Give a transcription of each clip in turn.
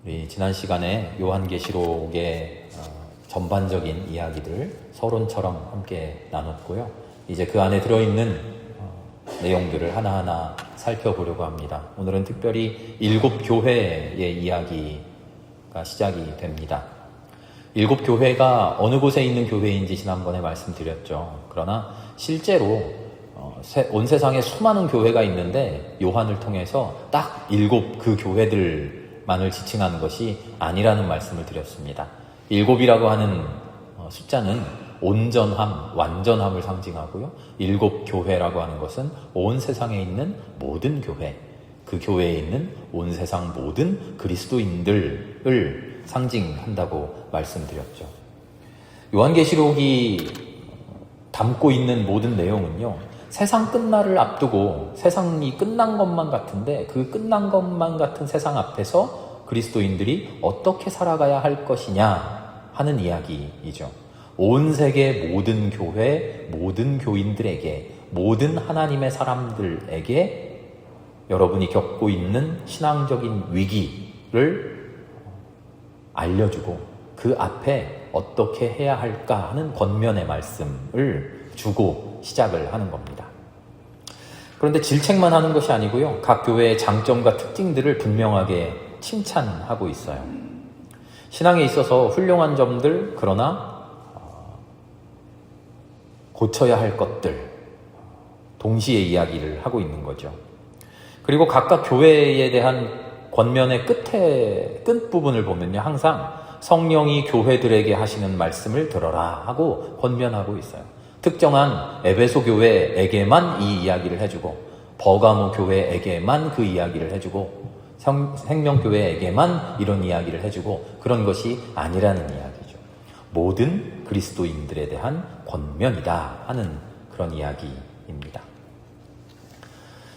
우리 지난 시간에 요한계시록의 전반적인 이야기들 서론처럼 함께 나눴고요. 이제 그 안에 들어있는 내용들을 하나하나 살펴보려고 합니다. 오늘은 특별히 7교회의 이야기가 시작이 됩니다. 7교회가 어느 곳에 있는 교회인지 지난번에 말씀드렸죠. 그러나 실제로 온 세상에 수많은 교회가 있는데 요한을 통해서 딱 7 그 교회들만을 지칭하는 것이 아니라는 말씀을 드렸습니다. 7이라고 하는 숫자는 온전함, 완전함을 상징하고요. 7 교회라고 하는 것은 온 세상에 있는 모든 교회, 그 교회에 있는 온 세상 모든 그리스도인들을 상징한다고 말씀드렸죠. 요한계시록이 담고 있는 모든 내용은요, 세상 끝날을 앞두고 세상이 끝난 것만 같은데 그 끝난 것만 같은 세상 앞에서 그리스도인들이 어떻게 살아가야 할 것이냐 하는 이야기이죠. 온 세계 모든 교회, 모든 교인들에게, 모든 하나님의 사람들에게 여러분이 겪고 있는 신앙적인 위기를 알려주고 그 앞에 어떻게 해야 할까 하는 권면의 말씀을 주고 시작을 하는 겁니다. 그런데 질책만 하는 것이 아니고요. 각 교회의 장점과 특징들을 분명하게 칭찬하고 있어요. 신앙에 있어서 훌륭한 점들, 그러나 고쳐야 할 것들, 동시에 이야기를 하고 있는 거죠. 그리고 각각 교회에 대한 권면의 끝부분을 보면요, 항상 성령이 교회들에게 하시는 말씀을 들어라 하고 권면하고 있어요. 특정한 에베소 교회에게만 이 이야기를 해주고, 버가모 교회에게만 그 이야기를 해주고, 생명교회에게만 이런 이야기를 해주고, 그런 것이 아니라는 이야기죠. 모든 그리스도인들에 대한 권면이다 하는 그런 이야기입니다.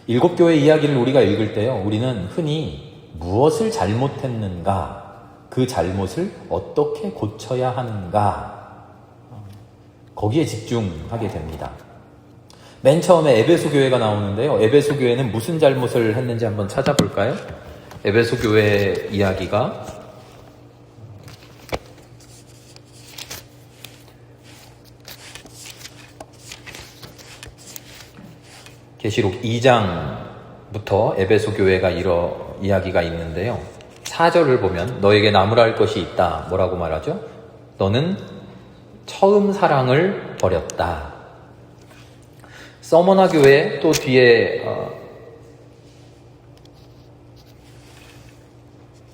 7 교회 이야기를 우리가 읽을 때요, 우리는 흔히 무엇을 잘못했는가, 그 잘못을 어떻게 고쳐야 하는가, 거기에 집중하게 됩니다. 맨 처음에 에베소 교회가 나오는데요, 에베소 교회는 무슨 잘못을 했는지 한번 찾아볼까요? 에베소 교회 이야기가 계시록 2장부터 에베소 교회가 이야기가 있는데요, 4절을 보면 너에게 나무랄 것이 있다. 뭐라고 말하죠? 너는 처음 사랑을 버렸다. 서머나 교회 또 뒤에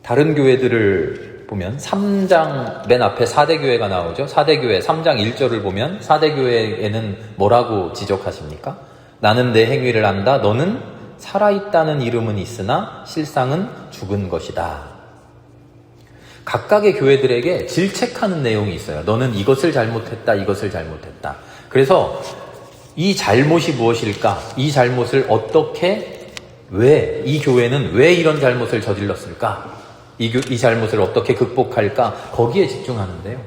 다른 교회들을 보면 3장 맨 앞에 4대 교회가 나오죠. 4대 교회 3장 1절을 보면 4대 교회에는 뭐라고 지적하십니까? 나는 내 행위를 안다. 너는 살아있다는 이름은 있으나 실상은 죽은 것이다. 각각의 교회들에게 질책하는 내용이 있어요. 너는 이것을 잘못했다, 이것을 잘못했다. 그래서 이 잘못이 무엇일까? 이 잘못을 어떻게, 왜, 이 교회는 왜 이런 잘못을 저질렀을까? 이 잘못을 어떻게 극복할까? 거기에 집중하는데요.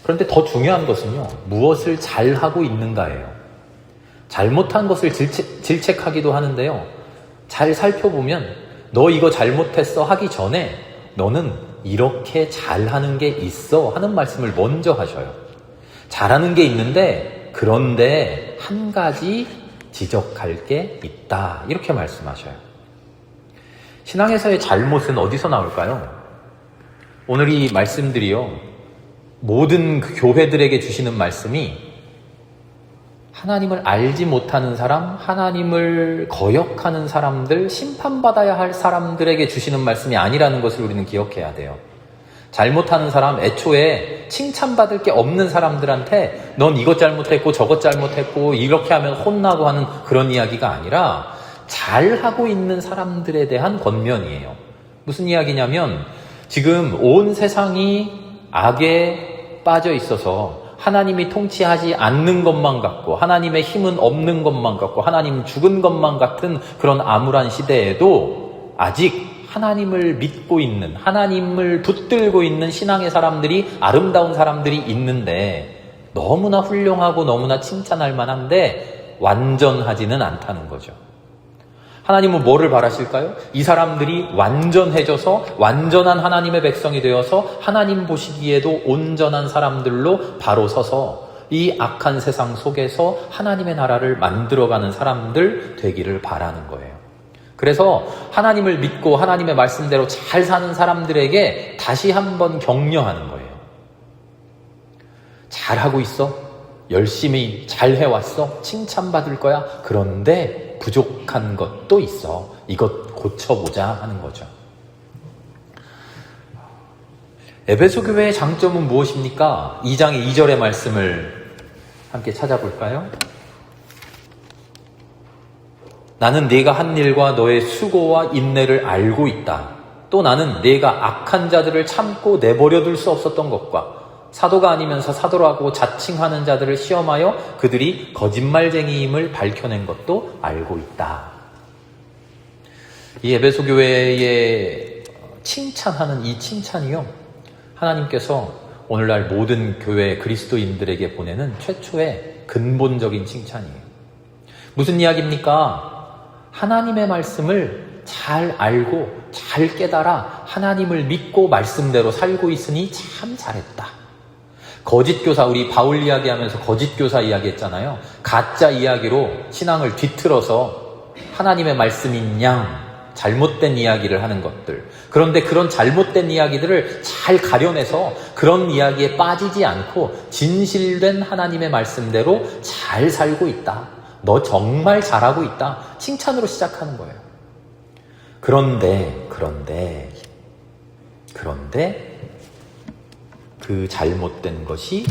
그런데 더 중요한 것은요, 무엇을 잘하고 있는가예요. 잘못한 것을 질책하기도 하는데요, 잘 살펴보면 너 이거 잘못했어 하기 전에 너는 이렇게 잘하는 게 있어 하는 말씀을 먼저 하셔요. 잘하는 게 있는데 그런데 한 가지 지적할 게 있다, 이렇게 말씀하셔요. 신앙에서의 잘못은 어디서 나올까요? 오늘 이 말씀들이요, 모든 그 교회들에게 주시는 말씀이 하나님을 알지 못하는 사람, 하나님을 거역하는 사람들, 심판받아야 할 사람들에게 주시는 말씀이 아니라는 것을 우리는 기억해야 돼요. 잘못하는 사람, 애초에 칭찬받을 게 없는 사람들한테 넌 이것 잘못했고 저것 잘못했고 이렇게 하면 혼나고 하는 그런 이야기가 아니라 잘하고 있는 사람들에 대한 권면이에요. 무슨 이야기냐면, 지금 온 세상이 악에 빠져 있어서 하나님이 통치하지 않는 것만 같고 하나님의 힘은 없는 것만 같고 하나님 죽은 것만 같은 그런 암울한 시대에도 아직 하나님을 믿고 있는, 하나님을 붙들고 있는 신앙의 사람들이, 아름다운 사람들이 있는데 너무나 훌륭하고 너무나 칭찬할 만한데 완전하지는 않다는 거죠. 하나님은 뭐를 바라실까요? 이 사람들이 완전해져서 완전한 하나님의 백성이 되어서 하나님 보시기에도 온전한 사람들로 바로 서서 이 악한 세상 속에서 하나님의 나라를 만들어가는 사람들 되기를 바라는 거예요. 그래서 하나님을 믿고 하나님의 말씀대로 잘 사는 사람들에게 다시 한번 격려하는 거예요. 잘하고 있어? 열심히 잘 해왔어? 칭찬받을 거야? 그런데 부족한 것도 있어. 이것 고쳐보자 하는 거죠. 에베소 교회의 장점은 무엇입니까? 2장의 2절의 말씀을 함께 찾아볼까요? 나는 네가 한 일과 너의 수고와 인내를 알고 있다. 또 나는 네가 악한 자들을 참고 내버려둘 수 없었던 것과 사도가 아니면서 사도라고 자칭하는 자들을 시험하여 그들이 거짓말쟁이임을 밝혀낸 것도 알고 있다. 이 에베소 교회에 칭찬하는 이 칭찬이요, 하나님께서 오늘날 모든 교회 그리스도인들에게 보내는 최초의 근본적인 칭찬이에요. 무슨 이야기입니까? 하나님의 말씀을 잘 알고 잘 깨달아 하나님을 믿고 말씀대로 살고 있으니 참 잘했다. 거짓교사, 우리 바울 이야기하면서 거짓교사 이야기했잖아요. 가짜 이야기로 신앙을 뒤틀어서 하나님의 말씀인 양 잘못된 이야기를 하는 것들. 그런데 그런 잘못된 이야기들을 잘 가려내서 그런 이야기에 빠지지 않고 진실된 하나님의 말씀대로 잘 살고 있다. 너 정말 잘하고 있다. 칭찬으로 시작하는 거예요. 그런데 그 잘못된 것이,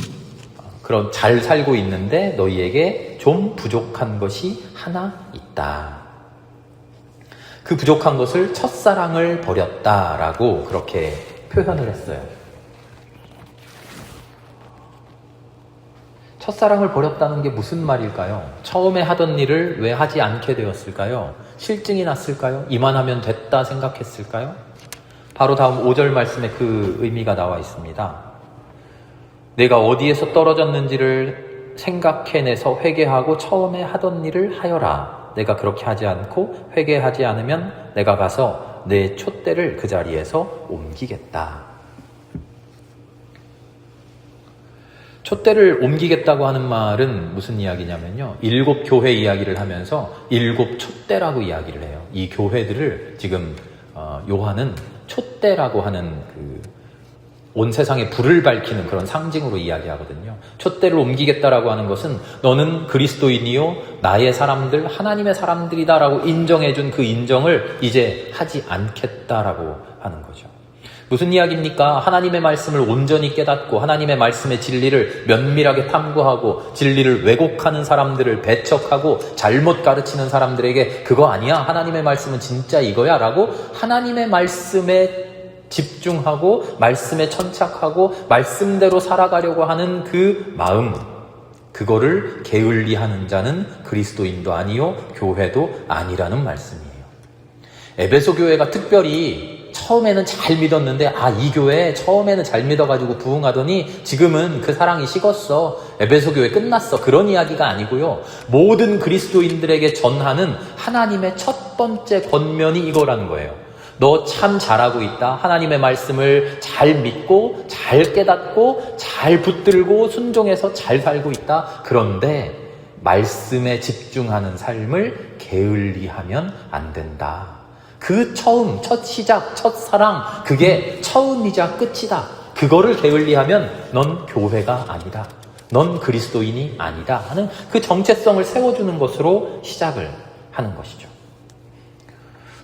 그런 잘 살고 있는데 너희에게 좀 부족한 것이 하나 있다. 그 부족한 것을 첫사랑을 버렸다라고 그렇게 표현을 했어요. 첫사랑을 버렸다는 게 무슨 말일까요? 처음에 하던 일을 왜 하지 않게 되었을까요? 실증이 났을까요? 이만하면 됐다 생각했을까요? 바로 다음 5절 말씀에 그 의미가 나와 있습니다. 내가 어디에서 떨어졌는지를 생각해내서 회개하고 처음에 하던 일을 하여라. 내가 그렇게 하지 않고 회개하지 않으면 내가 가서 내 촛대를 그 자리에서 옮기겠다. 촛대를 옮기겠다고 하는 말은 무슨 이야기냐면요, 7 교회 이야기를 하면서 7 촛대라고 이야기를 해요. 이 교회들을 지금 요한은 촛대라고 하는 온 세상에 불을 밝히는 그런 상징으로 이야기하거든요. 촛대를 옮기겠다라고 하는 것은 너는 그리스도인이요 나의 사람들, 하나님의 사람들이다라고 인정해준 그 인정을 이제 하지 않겠다라고 하는 거죠. 무슨 이야기입니까? 하나님의 말씀을 온전히 깨닫고 하나님의 말씀의 진리를 면밀하게 탐구하고 진리를 왜곡하는 사람들을 배척하고 잘못 가르치는 사람들에게 그거 아니야, 하나님의 말씀은 진짜 이거야 라고 하나님의 말씀에 집중하고 말씀에 천착하고 말씀대로 살아가려고 하는 그 마음, 그거를 게을리하는 자는 그리스도인도 아니요 교회도 아니라는 말씀이에요. 에베소 교회가 특별히 처음에는 잘 믿었는데 이 교회 처음에는 잘 믿어가지고 부흥하더니 지금은 그 사랑이 식었어, 에베소 교회 끝났어, 그런 이야기가 아니고요, 모든 그리스도인들에게 전하는 하나님의 첫 번째 권면이 이거라는 거예요. 너 참 잘하고 있다. 하나님의 말씀을 잘 믿고 잘 깨닫고 잘 붙들고 순종해서 잘 살고 있다. 그런데 말씀에 집중하는 삶을 게을리하면 안 된다. 그 처음, 첫 시작, 첫 사랑, 그게 처음이자 끝이다. 그거를 게을리하면 넌 교회가 아니다. 넌 그리스도인이 아니다 하는 그 정체성을 세워주는 것으로 시작을 하는 것이죠.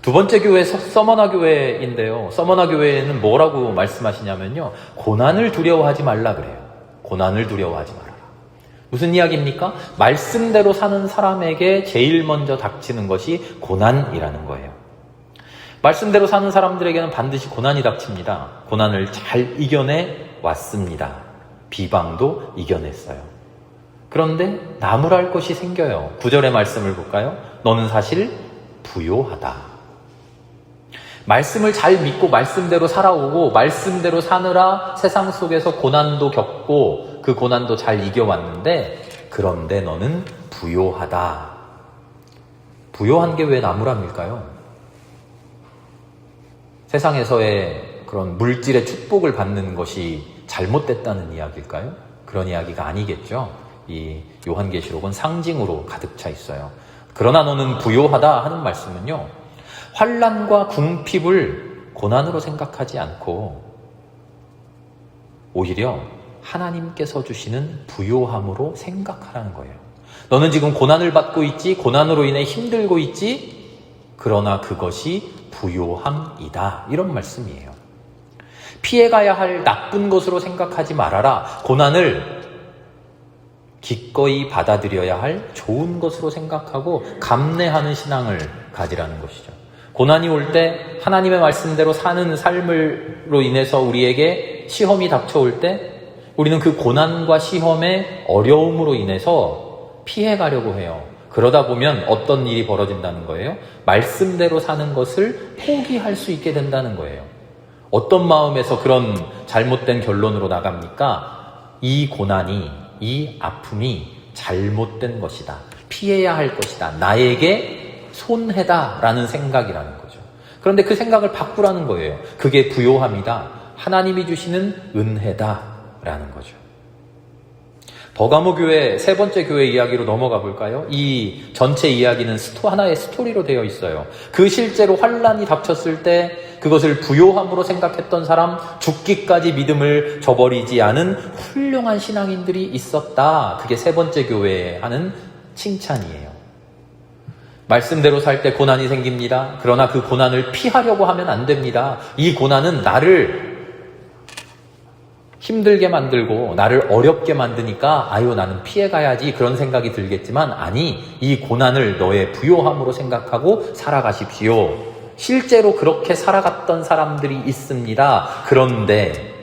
두 번째 교회 서머나 교회인데요. 서머나 교회는 뭐라고 말씀하시냐면요, 고난을 두려워하지 말라 그래요. 고난을 두려워하지 말아라. 무슨 이야기입니까? 말씀대로 사는 사람에게 제일 먼저 닥치는 것이 고난이라는 거예요. 말씀대로 사는 사람들에게는 반드시 고난이 닥칩니다. 고난을 잘 이겨내 왔습니다. 비방도 이겨냈어요. 그런데 나무랄 것이 생겨요. 9절의 말씀을 볼까요? 너는 사실 부요하다. 말씀을 잘 믿고 말씀대로 살아오고 말씀대로 사느라 세상 속에서 고난도 겪고 그 고난도 잘 이겨왔는데, 그런데 너는 부요하다. 부요한 게 왜 나무람일까요? 세상에서의 그런 물질의 축복을 받는 것이 잘못됐다는 이야기일까요? 그런 이야기가 아니겠죠. 이 요한계시록은 상징으로 가득 차 있어요. 그러나 너는 부요하다 하는 말씀은요, 환난과 궁핍을 고난으로 생각하지 않고 오히려 하나님께서 주시는 부요함으로 생각하라는 거예요. 너는 지금 고난을 받고 있지, 고난으로 인해 힘들고 있지, 그러나 그것이 부요함이다. 이런 말씀이에요. 피해가야 할 나쁜 것으로 생각하지 말아라. 고난을 기꺼이 받아들여야 할 좋은 것으로 생각하고 감내하는 신앙을 가지라는 것이죠. 고난이 올 때 하나님의 말씀대로 사는 삶으로 인해서 우리에게 시험이 닥쳐올 때 우리는 그 고난과 시험의 어려움으로 인해서 피해가려고 해요. 그러다 보면 어떤 일이 벌어진다는 거예요? 말씀대로 사는 것을 포기할 수 있게 된다는 거예요. 어떤 마음에서 그런 잘못된 결론으로 나갑니까? 이 고난이, 이 아픔이 잘못된 것이다. 피해야 할 것이다. 나에게 손해다라는 생각이라는 거죠. 그런데 그 생각을 바꾸라는 거예요. 그게 부요함이다. 하나님이 주시는 은혜다라는 거죠. 버가모 교회 세 번째 교회 이야기로 넘어가 볼까요? 이 전체 이야기는 하나의 스토리로 되어 있어요. 그 실제로 환난이 닥쳤을 때 그것을 부요함으로 생각했던 사람, 죽기까지 믿음을 저버리지 않은 훌륭한 신앙인들이 있었다. 그게 세 번째 교회에 하는 칭찬이에요. 말씀대로 살 때 고난이 생깁니다. 그러나 그 고난을 피하려고 하면 안 됩니다. 이 고난은 나를 힘들게 만들고 나를 어렵게 만드니까 아유 나는 피해가야지 그런 생각이 들겠지만 아니, 이 고난을 너의 부요함으로 생각하고 살아가십시오. 실제로 그렇게 살아갔던 사람들이 있습니다. 그런데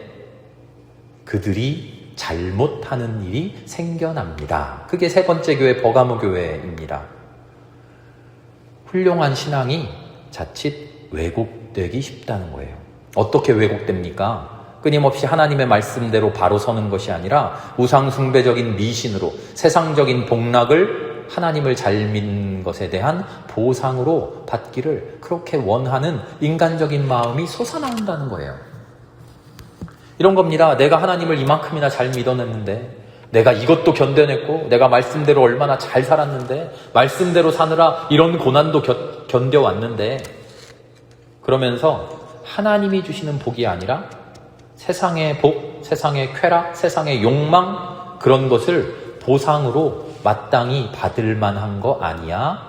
그들이 잘못하는 일이 생겨납니다. 그게 세 번째 교회 버가모 교회입니다. 훌륭한 신앙이 자칫 왜곡되기 쉽다는 거예요. 어떻게 왜곡됩니까? 끊임없이 하나님의 말씀대로 바로 서는 것이 아니라 우상숭배적인 미신으로 세상적인 복락을 하나님을 잘 믿는 것에 대한 보상으로 받기를 그렇게 원하는 인간적인 마음이 솟아나온다는 거예요. 이런 겁니다. 내가 하나님을 이만큼이나 잘 믿어냈는데, 내가 이것도 견뎌냈고, 내가 말씀대로 얼마나 잘 살았는데, 말씀대로 사느라 이런 고난도 견뎌왔는데, 그러면서 하나님이 주시는 복이 아니라 세상의 복, 세상의 쾌락, 세상의 욕망, 그런 것을 보상으로 마땅히 받을 만한 거 아니야?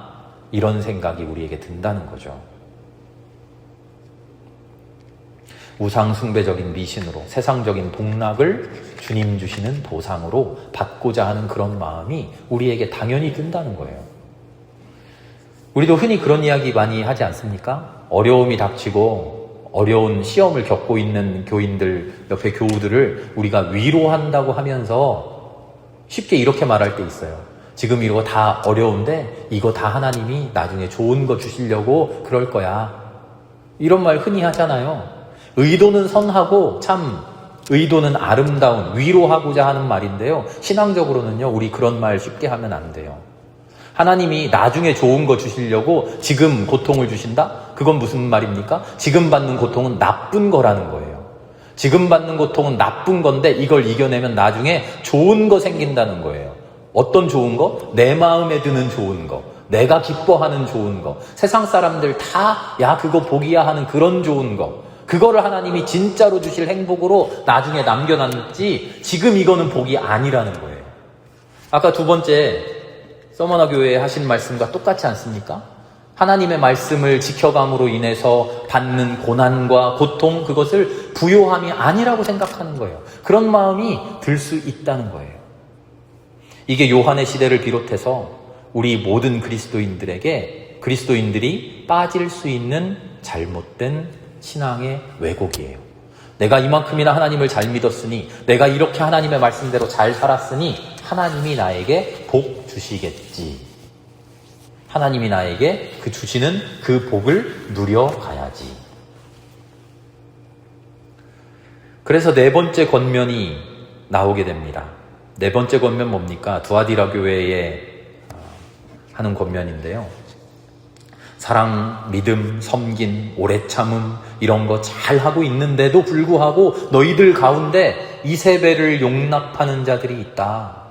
이런 생각이 우리에게 든다는 거죠. 우상숭배적인 미신으로 세상적인 복락을 주님 주시는 보상으로 받고자 하는 그런 마음이 우리에게 당연히 든다는 거예요. 우리도 흔히 그런 이야기 많이 하지 않습니까? 어려움이 닥치고 어려운 시험을 겪고 있는 교인들, 옆에 교우들을 우리가 위로한다고 하면서 쉽게 이렇게 말할 때 있어요. 지금 이거 다 어려운데 이거 다 하나님이 나중에 좋은 거 주시려고 그럴 거야. 이런 말 흔히 하잖아요. 의도는 선하고 참 의도는 아름다운 위로하고자 하는 말인데요. 신앙적으로는요, 우리 그런 말 쉽게 하면 안 돼요. 하나님이 나중에 좋은 거 주시려고 지금 고통을 주신다? 그건 무슨 말입니까? 지금 받는 고통은 나쁜 거라는 거예요. 지금 받는 고통은 나쁜 건데 이걸 이겨내면 나중에 좋은 거 생긴다는 거예요. 어떤 좋은 거? 내 마음에 드는 좋은 거. 내가 기뻐하는 좋은 거. 세상 사람들 다 야 그거 복이야 하는 그런 좋은 거. 그거를 하나님이 진짜로 주실 행복으로 나중에 남겨놨지 지금 이거는 복이 아니라는 거예요. 아까 두 번째 서머너 교회에 하신 말씀과 똑같지 않습니까? 하나님의 말씀을 지켜감으로 인해서 받는 고난과 고통, 그것을 부요함이 아니라고 생각하는 거예요. 그런 마음이 들 수 있다는 거예요. 이게 요한의 시대를 비롯해서 우리 모든 그리스도인들이 빠질 수 있는 잘못된 신앙의 왜곡이에요. 내가 이만큼이나 하나님을 잘 믿었으니, 내가 이렇게 하나님의 말씀대로 잘 살았으니 하나님이 나에게 복 주시겠지. 하나님이 나에게 그 주시는 그 복을 누려가야지. 그래서 네 번째 권면이 나오게 됩니다. 네 번째 권면 뭡니까? 두아디라 교회에 하는 권면인데요. 사랑, 믿음, 섬김, 오래 참음 이런 거 잘하고 있는데도 불구하고 너희들 가운데 이세벨을 용납하는 자들이 있다.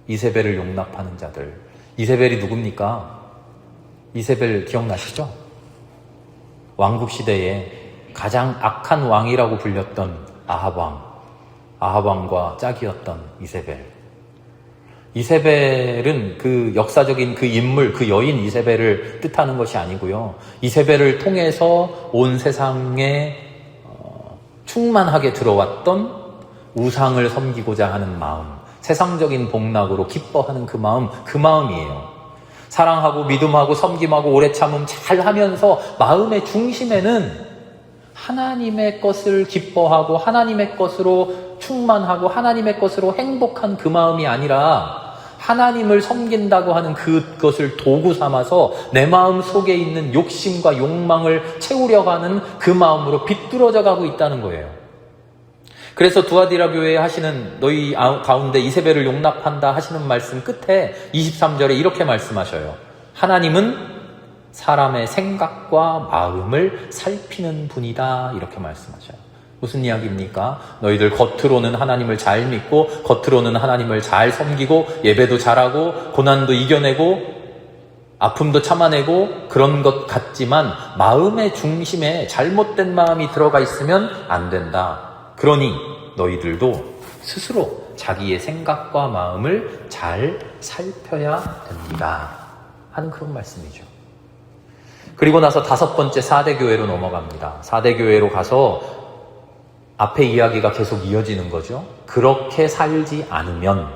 이세벨을 용납하는 자들. 이세벨이 누굽니까? 이세벨 기억나시죠? 왕국 시대에 가장 악한 왕이라고 불렸던 아합왕과 짝이었던 이세벨. 이세벨은 그 역사적인 그 인물, 그 여인 이세벨을 뜻하는 것이 아니고요. 이세벨을 통해서 온 세상에 충만하게 들어왔던 우상을 섬기고자 하는 마음, 세상적인 복락으로 기뻐하는 그 마음이에요. 사랑하고 믿음하고 섬김하고 오래 참음 잘하면서 마음의 중심에는 하나님의 것을 기뻐하고 하나님의 것으로 충만하고 하나님의 것으로 행복한 그 마음이 아니라 하나님을 섬긴다고 하는 그것을 도구 삼아서 내 마음 속에 있는 욕심과 욕망을 채우려고 하는 그 마음으로 비뚤어져 가고 있다는 거예요. 그래서 두아디라 교회에 하시는 너희 가운데 이세벨을 용납한다 하시는 말씀 끝에 23절에 이렇게 말씀하셔요. 하나님은 사람의 생각과 마음을 살피는 분이다. 이렇게 말씀하셔요. 무슨 이야기입니까? 너희들 겉으로는 하나님을 잘 믿고 겉으로는 하나님을 잘 섬기고 예배도 잘하고 고난도 이겨내고 아픔도 참아내고 그런 것 같지만 마음의 중심에 잘못된 마음이 들어가 있으면 안 된다. 그러니 너희들도 스스로 자기의 생각과 마음을 잘 살펴야 됩니다. 하는 그런 말씀이죠. 그리고 나서 5번째 4대 교회로 넘어갑니다. 4대 교회로 가서 앞에 이야기가 계속 이어지는 거죠. 그렇게 살지 않으면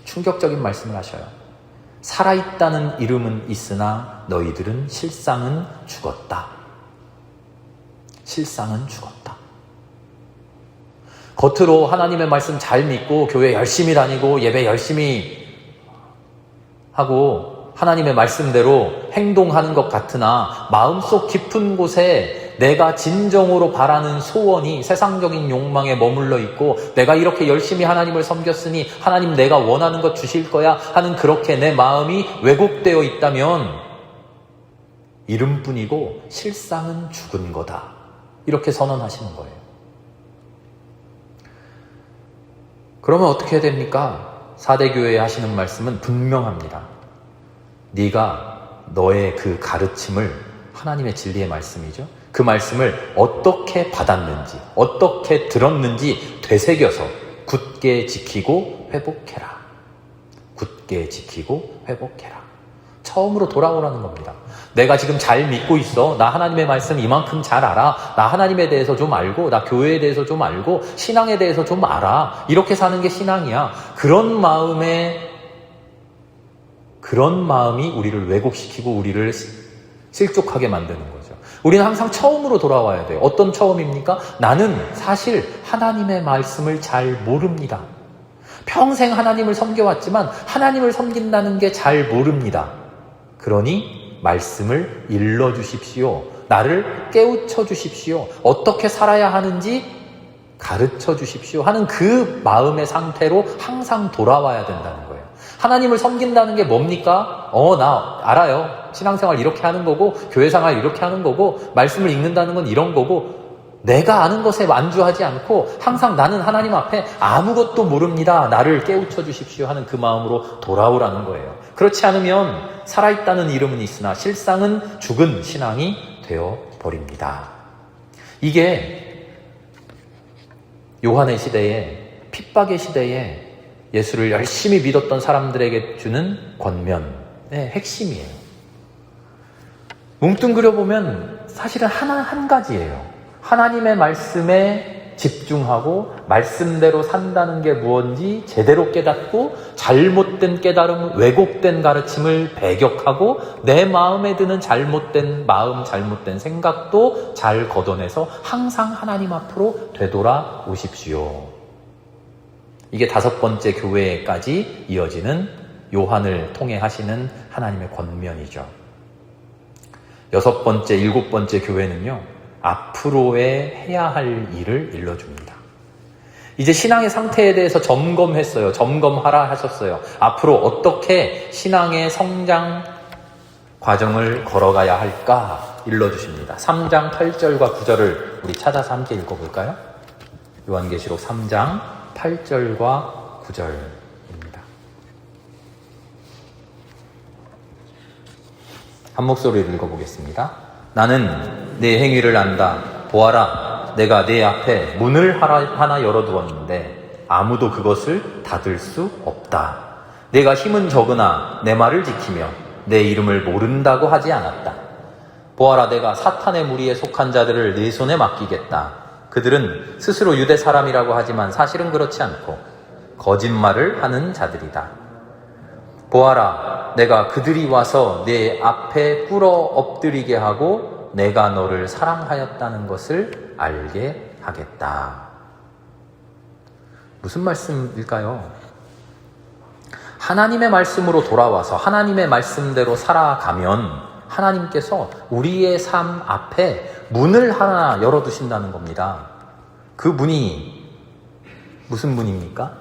충격적인 말씀을 하셔요. 살아있다는 이름은 있으나 너희들은 실상은 죽었다. 실상은 죽었다. 겉으로 하나님의 말씀 잘 믿고 교회 열심히 다니고 예배 열심히 하고 하나님의 말씀대로 행동하는 것 같으나 마음속 깊은 곳에 내가 진정으로 바라는 소원이 세상적인 욕망에 머물러 있고 내가 이렇게 열심히 하나님을 섬겼으니 하나님 내가 원하는 것 주실 거야 하는 그렇게 내 마음이 왜곡되어 있다면 이름뿐이고 실상은 죽은 거다. 이렇게 선언하시는 거예요. 그러면 어떻게 해야 됩니까? 4대 교회에 하시는 말씀은 분명합니다. 네가 너의 그 가르침을 하나님의 진리의 말씀이죠. 그 말씀을 어떻게 받았는지 어떻게 들었는지 되새겨서 굳게 지키고 회복해라. 굳게 지키고 회복해라. 처음으로 돌아오라는 겁니다. 내가 지금 잘 믿고 있어. 나 하나님의 말씀 이만큼 잘 알아. 나 하나님에 대해서 좀 알고 나 교회에 대해서 좀 알고 신앙에 대해서 좀 알아. 이렇게 사는 게 신앙이야. 그런 마음이 우리를 왜곡시키고 우리를 실족하게 만드는 거죠. 우리는 항상 처음으로 돌아와야 돼요. 어떤 처음입니까? 나는 사실 하나님의 말씀을 잘 모릅니다. 평생 하나님을 섬겨왔지만 하나님을 섬긴다는 게 잘 모릅니다. 그러니 말씀을 일러주십시오. 나를 깨우쳐 주십시오. 어떻게 살아야 하는지 가르쳐 주십시오 하는 그 마음의 상태로 항상 돌아와야 된다는 거예요. 하나님을 섬긴다는 게 뭡니까? 나 알아요. 신앙생활 이렇게 하는 거고 교회생활 이렇게 하는 거고 말씀을 읽는다는 건 이런 거고 내가 아는 것에 만주하지 않고 항상 나는 하나님 앞에 아무것도 모릅니다. 나를 깨우쳐 주십시오 하는 그 마음으로 돌아오라는 거예요. 그렇지 않으면 살아있다는 이름은 있으나 실상은 죽은 신앙이 되어버립니다. 이게 요한의 시대에 핍박의 시대에 예수를 열심히 믿었던 사람들에게 주는 권면의 핵심이에요. 뭉뚱그려 보면 사실은 한 가지예요. 하나님의 말씀에 집중하고 말씀대로 산다는 게 무엇인지 제대로 깨닫고 잘못된 깨달음, 왜곡된 가르침을 배격하고 내 마음에 드는 잘못된 마음, 잘못된 생각도 잘 걷어내서 항상 하나님 앞으로 되돌아오십시오. 이게 5번째 교회까지 이어지는 요한을 통해 하시는 하나님의 권면이죠. 6번째, 7번째 교회는요. 앞으로의 해야 할 일을 일러줍니다. 이제 신앙의 상태에 대해서 점검했어요. 점검하라 하셨어요. 앞으로 어떻게 신앙의 성장, 과정을 걸어가야 할까 일러주십니다. 3장 8절과 9절을 우리 찾아서 함께 읽어볼까요? 요한계시록 3장 8절과 9절입니다. 한 목소리를 읽어보겠습니다. 나는 내 행위를 안다. 보아라, 내가 내 앞에 문을 하나 열어두었는데 아무도 그것을 닫을 수 없다. 내가 힘은 적으나 내 말을 지키며 내 이름을 모른다고 하지 않았다. 보아라, 내가 사탄의 무리에 속한 자들을 내 손에 맡기겠다. 그들은 스스로 유대 사람이라고 하지만 사실은 그렇지 않고 거짓말을 하는 자들이다. 보아라, 내가 그들이 와서 내 앞에 꿇어 엎드리게 하고 내가 너를 사랑하였다는 것을 알게 하겠다. 무슨 말씀일까요? 하나님의 말씀으로 돌아와서 하나님의 말씀대로 살아가면 하나님께서 우리의 삶 앞에 문을 하나 열어두신다는 겁니다. 그 문이 무슨 문입니까?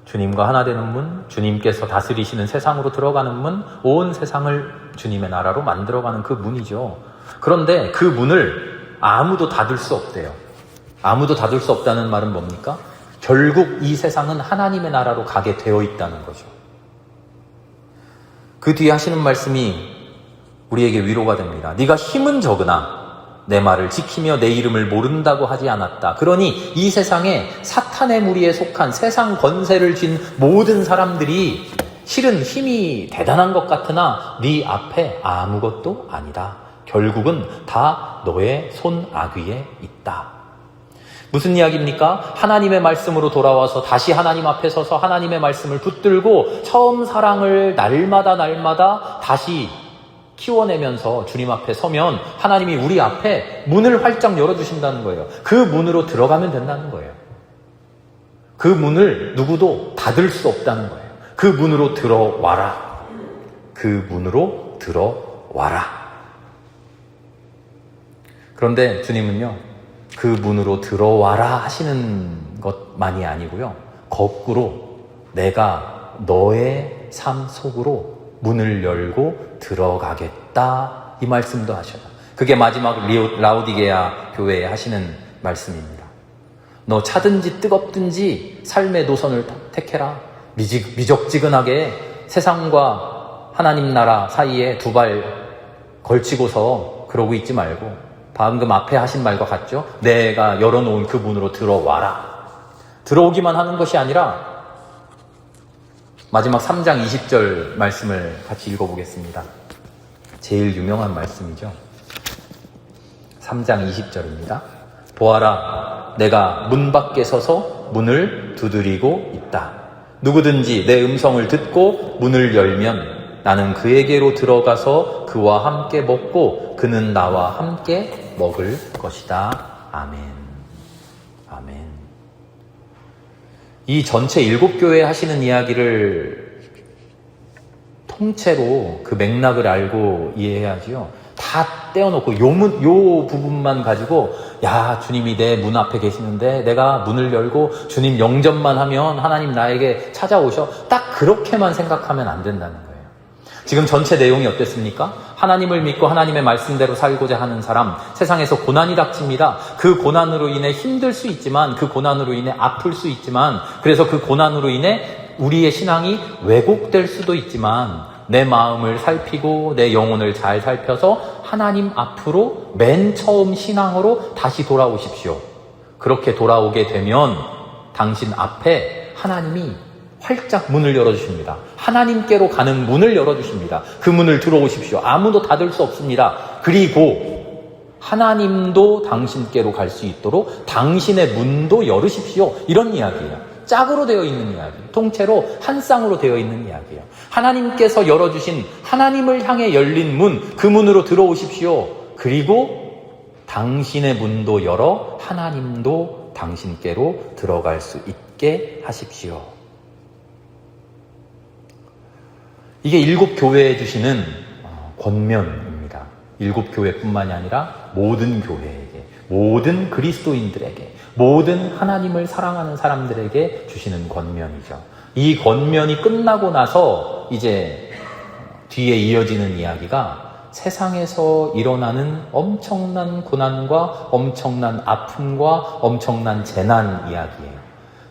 주님과 하나 되는 문, 주님께서 다스리시는 세상으로 들어가는 문, 온 세상을 주님의 나라로 만들어가는 그 문이죠. 그런데 그 문을 아무도 닫을 수 없대요. 아무도 닫을 수 없다는 말은 뭡니까? 결국 이 세상은 하나님의 나라로 가게 되어 있다는 거죠. 그 뒤에 하시는 말씀이 우리에게 위로가 됩니다. 네가 힘은 적으나 내 말을 지키며 내 이름을 모른다고 하지 않았다. 그러니 이 세상에 사탄의 무리에 속한 세상 권세를 쥔 모든 사람들이 실은 힘이 대단한 것 같으나 네 앞에 아무것도 아니다. 결국은 다 너의 손 아귀에 있다. 무슨 이야기입니까? 하나님의 말씀으로 돌아와서 다시 하나님 앞에 서서 하나님의 말씀을 붙들고 처음 사랑을 날마다 다시 키워내면서 주님 앞에 서면 하나님이 우리 앞에 문을 활짝 열어주신다는 거예요. 그 문으로 들어가면 된다는 거예요. 그 문을 누구도 닫을 수 없다는 거예요. 그 문으로 들어와라. 그 문으로 들어와라. 그런데 주님은요, 그 문으로 들어와라 하시는 것만이 아니고요, 거꾸로 내가 너의 삶 속으로 문을 열고 들어가겠다, 이 말씀도 하셔요. 그게 마지막 라오디게아 교회에 하시는 말씀입니다. 너 차든지 뜨겁든지 삶의 노선을 택해라. 미적지근하게 세상과 하나님 나라 사이에 두 발 걸치고서 그러고 있지 말고 방금 앞에 하신 말과 같죠? 내가 열어놓은 그 문으로 들어와라. 들어오기만 하는 것이 아니라 마지막 3장 20절 말씀을 같이 읽어보겠습니다. 제일 유명한 말씀이죠. 3장 20절입니다. 보아라, 내가 문 밖에 서서 문을 두드리고 있다. 누구든지 내 음성을 듣고 문을 열면 나는 그에게로 들어가서 그와 함께 먹고 그는 나와 함께 먹을 것이다. 아멘. 아멘. 이 전체 7교회 하시는 이야기를 통째로 그 맥락을 알고 이해해야지요. 다 떼어놓고 요 부분만 가지고 야, 주님이 내 문 앞에 계시는데 내가 문을 열고 주님 영접만 하면 하나님 나에게 찾아오셔. 딱 그렇게만 생각하면 안 된다는 거예요. 지금 전체 내용이 어땠습니까? 하나님을 믿고 하나님의 말씀대로 살고자 하는 사람, 세상에서 고난이 닥칩니다. 그 고난으로 인해 힘들 수 있지만, 그 고난으로 인해 아플 수 있지만, 그래서 그 고난으로 인해 우리의 신앙이 왜곡될 수도 있지만, 내 마음을 살피고 내 영혼을 잘 살펴서 하나님 앞으로 맨 처음 신앙으로 다시 돌아오십시오. 그렇게 돌아오게 되면 당신 앞에 하나님이 활짝 문을 열어주십니다. 하나님께로 가는 문을 열어주십니다. 그 문을 들어오십시오. 아무도 닫을 수 없습니다. 그리고 하나님도 당신께로 갈 수 있도록 당신의 문도 열으십시오. 이런 이야기예요. 짝으로 되어 있는 이야기, 통째로 한 쌍으로 되어 있는 이야기예요. 하나님께서 열어주신 하나님을 향해 열린 문, 그 문으로 들어오십시오. 그리고 당신의 문도 열어 하나님도 당신께로 들어갈 수 있게 하십시오. 이게 7교회에 주시는 권면입니다. 7교회뿐만이 아니라 모든 교회에게, 모든 그리스도인들에게, 모든 하나님을 사랑하는 사람들에게 주시는 권면이죠. 이 권면이 끝나고 나서 이제 뒤에 이어지는 이야기가 세상에서 일어나는 엄청난 고난과 엄청난 아픔과 엄청난 재난 이야기예요.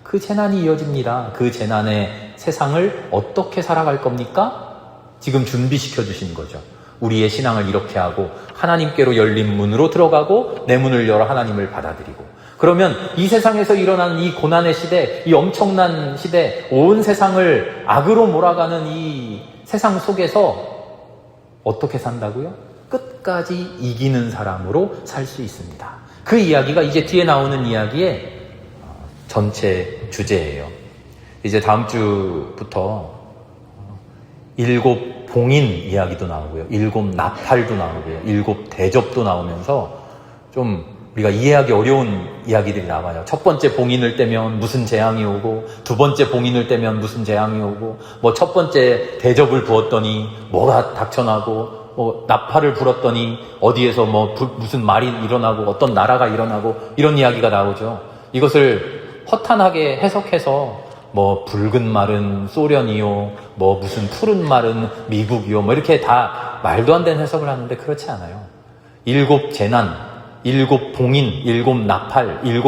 그 재난이 이어집니다. 그 재난의 세상을 어떻게 살아갈 겁니까? 지금 준비시켜 주신 거죠. 우리의 신앙을 이렇게 하고 하나님께로 열린 문으로 들어가고 내 문을 열어 하나님을 받아들이고, 그러면 이 세상에서 일어나는 이 고난의 시대, 이 엄청난 시대, 온 세상을 악으로 몰아가는 이 세상 속에서 어떻게 산다고요? 끝까지 이기는 사람으로 살 수 있습니다. 그 이야기가 이제 뒤에 나오는 이야기의 전체 주제예요. 이제 다음 주부터 7 봉인 이야기도 나오고요. 7 나팔도 나오고요. 7 대접도 나오면서 좀 우리가 이해하기 어려운 이야기들이 나와요. 첫 번째 봉인을 떼면 무슨 재앙이 오고, 두 번째 봉인을 떼면 무슨 재앙이 오고, 뭐 첫 번째 대접을 부었더니 뭐가 닥쳐나고, 뭐 나팔을 불었더니 어디에서 뭐 무슨 말이 일어나고 어떤 나라가 일어나고, 이런 이야기가 나오죠. 이것을 허탄하게 해석해서 뭐 붉은 말은 소련이요, 뭐 무슨 푸른 말은 미국이요, 뭐 이렇게 다 말도 안 되는 해석을 하는데 그렇지 않아요. 7 재난, 7 봉인, 7 나팔, 7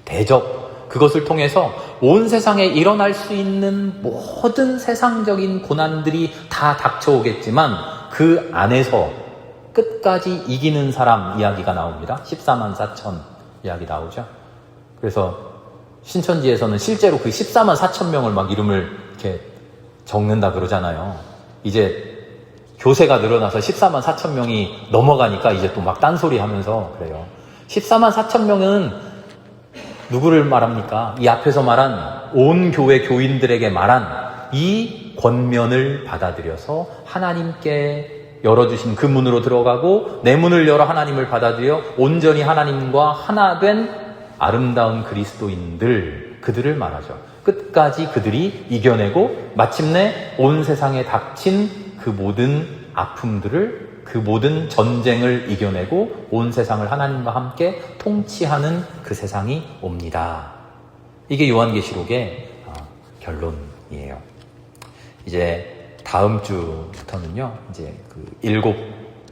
대접, 그것을 통해서 온 세상에 일어날 수 있는 모든 세상적인 고난들이 다 닥쳐오겠지만 그 안에서 끝까지 이기는 사람 이야기가 나옵니다. 14만 4천 이야기 나오죠. 그래서 신천지에서는 실제로 그 14만 4천 명을 막 이름을 이렇게 적는다 그러잖아요. 이제 교세가 늘어나서 14만 4천 명이 넘어가니까 이제 또 막 딴소리 하면서 그래요. 14만 4천 명은 누구를 말합니까? 이 앞에서 말한 온 교회 교인들에게 말한 이 권면을 받아들여서 하나님께 열어주신 그 문으로 들어가고 내 문을 열어 하나님을 받아들여 온전히 하나님과 하나 된 아름다운 그리스도인들, 그들을 말하죠. 끝까지 그들이 이겨내고 마침내 온 세상에 닥친 그 모든 아픔들을, 그 모든 전쟁을 이겨내고 온 세상을 하나님과 함께 통치하는 그 세상이 옵니다. 이게 요한계시록의 결론이에요. 이제 다음 주부터는요, 이제 그 7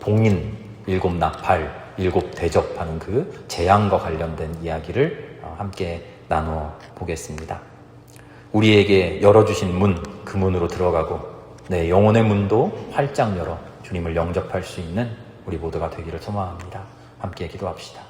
봉인, 7 나팔, 7 대접하는 그 재앙과 관련된 이야기를 함께 나눠 보겠습니다. 우리에게 열어주신 문, 그 문으로 들어가고 내 영혼의 문도 활짝 열어 주님을 영접할 수 있는 우리 모두가 되기를 소망합니다. 함께 기도합시다.